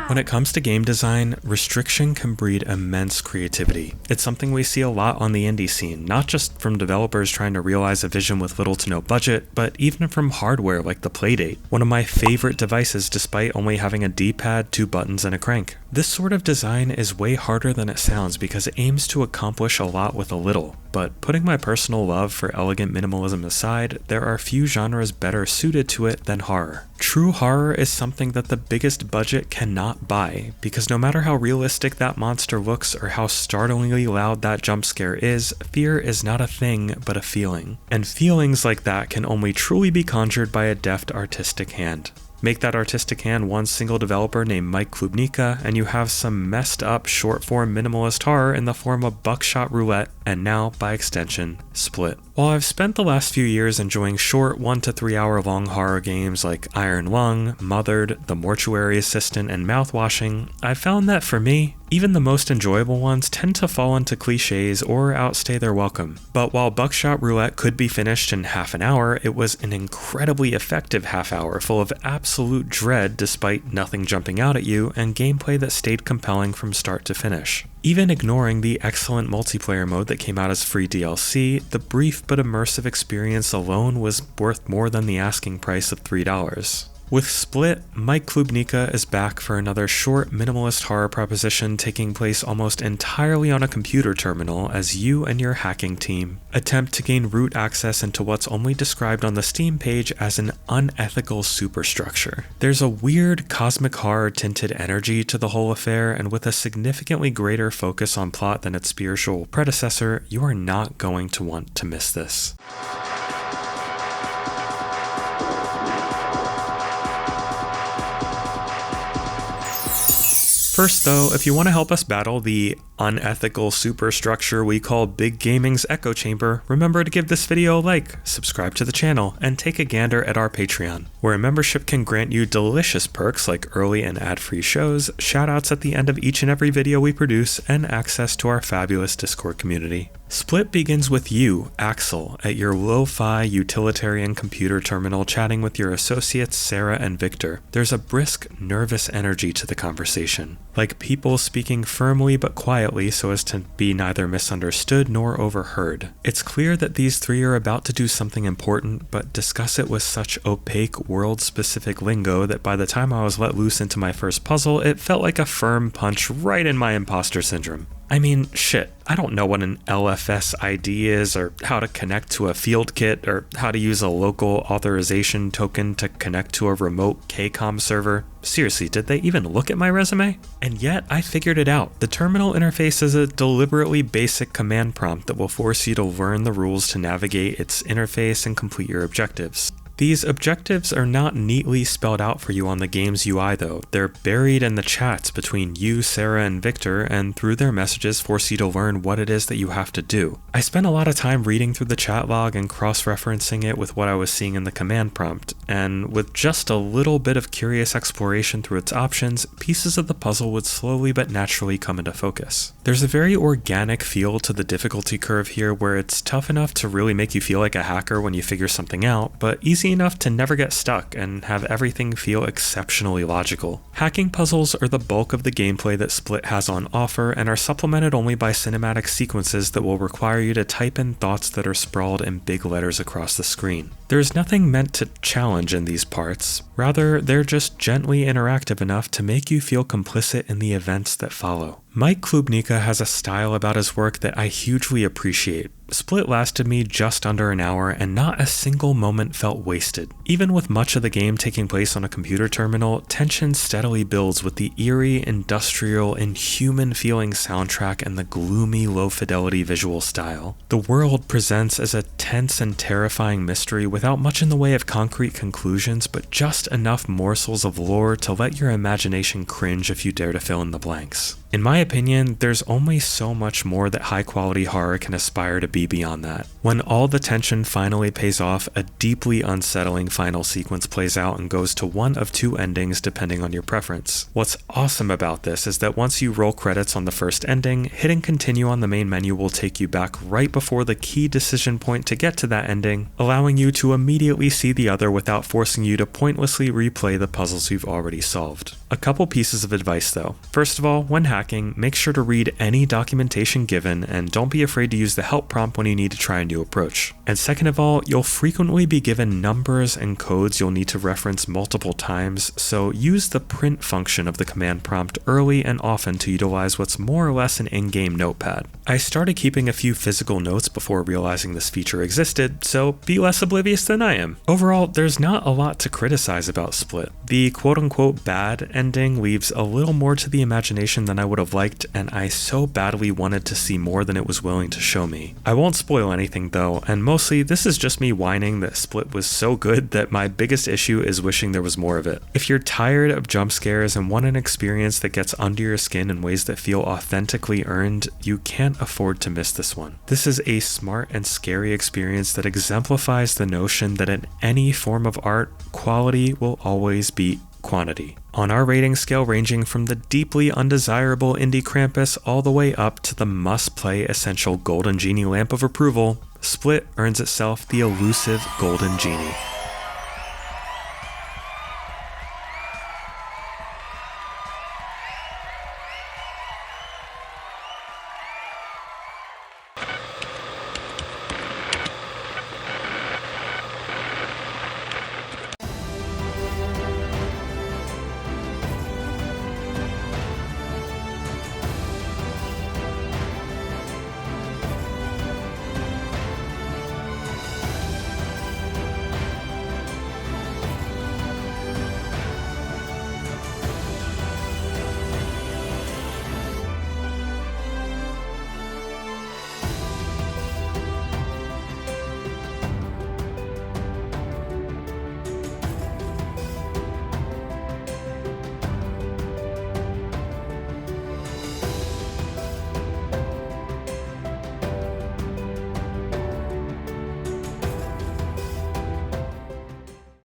When it comes to game design, restriction can breed immense creativity. It's something we see a lot on the indie scene, not just from developers trying to realize a vision with little to no budget, but even from hardware like the Playdate, one of my favorite devices despite only having a D-pad, 2 buttons, and a crank. This sort of design is way harder than it sounds because it aims to accomplish a lot with a little, but putting my personal love for elegant minimalism aside, there are few genres better suited to it than horror. True horror is something that the biggest budget cannot buy, because no matter how realistic that monster looks or how startlingly loud that jump scare is, fear is not a thing but a feeling. And feelings like that can only truly be conjured by a deft artistic hand. Make that artistic hand one single developer named Mike Klubnika, and you have some messed up short-form minimalist horror in the form of Buckshot Roulette, and now, by extension, S.p.l.i.t. While I've spent the last few years enjoying short 1 to 3 hour long horror games like Iron Lung, Mothered, The Mortuary Assistant, and Mouthwashing, I've found that for me, even the most enjoyable ones tend to fall into cliches or outstay their welcome. But while Buckshot Roulette could be finished in half an hour, it was an incredibly effective half hour full of absolute dread despite nothing jumping out at you and gameplay that stayed compelling from start to finish. Even ignoring the excellent multiplayer mode that came out as free DLC, the brief but immersive experience alone was worth more than the asking price of $3. With S.p.l.i.t, Mike Klubnika is back for another short minimalist horror proposition taking place almost entirely on a computer terminal as you and your hacking team attempt to gain root access into what's only described on the Steam page as an unethical superstructure. There's a weird cosmic horror tinted energy to the whole affair, and with a significantly greater focus on plot than its spiritual predecessor, you are not going to want to miss this. First though, if you want to help us battle the unethical superstructure we call Big Gaming's echo chamber, remember to give this video a like, subscribe to the channel, and take a gander at our Patreon, where a membership can grant you delicious perks like early and ad-free shows, shoutouts at the end of each and every video we produce, and access to our fabulous Discord community. S.p.l.i.t begins with you, Axel, at your lo-fi utilitarian computer terminal chatting with your associates Sarah and Victor. There's a brisk, nervous energy to the conversation, like people speaking firmly but quietly so as to be neither misunderstood nor overheard. It's clear that these three are about to do something important, but discuss it with such opaque, world-specific lingo that by the time I was let loose into my first puzzle, it felt like a firm punch right in my imposter syndrome. I mean, shit, I don't know what an LFS ID is, or how to connect to a field kit, or how to use a local authorization token to connect to a remote KCOM server. Seriously, did they even look at my resume? And yet, I figured it out. The terminal interface is a deliberately basic command prompt that will force you to learn the rules to navigate its interface and complete your objectives. These objectives are not neatly spelled out for you on the game's UI though. They're buried in the chats between you, Sarah, and Victor, and through their messages force you to learn what it is that you have to do. I spent a lot of time reading through the chat log and cross-referencing it with what I was seeing in the command prompt, and with just a little bit of curious exploration through its options, pieces of the puzzle would slowly but naturally come into focus. There's a very organic feel to the difficulty curve here where it's tough enough to really make you feel like a hacker when you figure something out, but easy enough to never get stuck and have everything feel exceptionally logical. Hacking puzzles are the bulk of the gameplay that S.p.l.i.t has on offer and are supplemented only by cinematic sequences that will require you to type in thoughts that are sprawled in big letters across the screen. There's nothing meant to challenge in these parts, rather they're just gently interactive enough to make you feel complicit in the events that follow. Mike Klubnika has a style about his work that I hugely appreciate. S.p.l.i.t lasted me just under an hour and not a single moment felt wasted. Even with much of the game taking place on a computer terminal, tension steadily builds with the eerie, industrial, inhuman feeling soundtrack and the gloomy, low-fidelity visual style. The world presents as a tense and terrifying mystery without much in the way of concrete conclusions, but just enough morsels of lore to let your imagination cringe if you dare to fill in the blanks. In my opinion, there's only so much more that high-quality horror can aspire to be beyond that. When all the tension finally pays off, a deeply unsettling final sequence plays out and goes to one of two endings depending on your preference. What's awesome about this is that once you roll credits on the first ending, hitting continue on the main menu will take you back right before the key decision point to get to that ending, allowing you to immediately see the other without forcing you to pointlessly replay the puzzles you've already solved. A couple pieces of advice though. First of all, when hacking, make sure to read any documentation given and don't be afraid to use the help prompt when you need to try a new approach. And second of all, you'll frequently be given numbers and codes you'll need to reference multiple times, so use the print function of the command prompt early and often to utilize what's more or less an in-game notepad. I started keeping a few physical notes before realizing this feature existed, so be less oblivious than I am. Overall, there's not a lot to criticize about Split. The quote-unquote bad ending leaves a little more to the imagination than I would have liked, and I so badly wanted to see more than it was willing to show me. I won't spoil anything though, and mostly this is just me whining that Split was so good that my biggest issue is wishing there was more of it. If you're tired of jump scares and want an experience that gets under your skin in ways that feel authentically earned, you can't afford to miss this one. This is a smart and scary experience that exemplifies the notion that in any form of art, quality will always beat quantity. On our rating scale ranging from the deeply undesirable indie Krampus all the way up to the must-play essential Golden Genie lamp of approval, Split earns itself the elusive Golden Genie.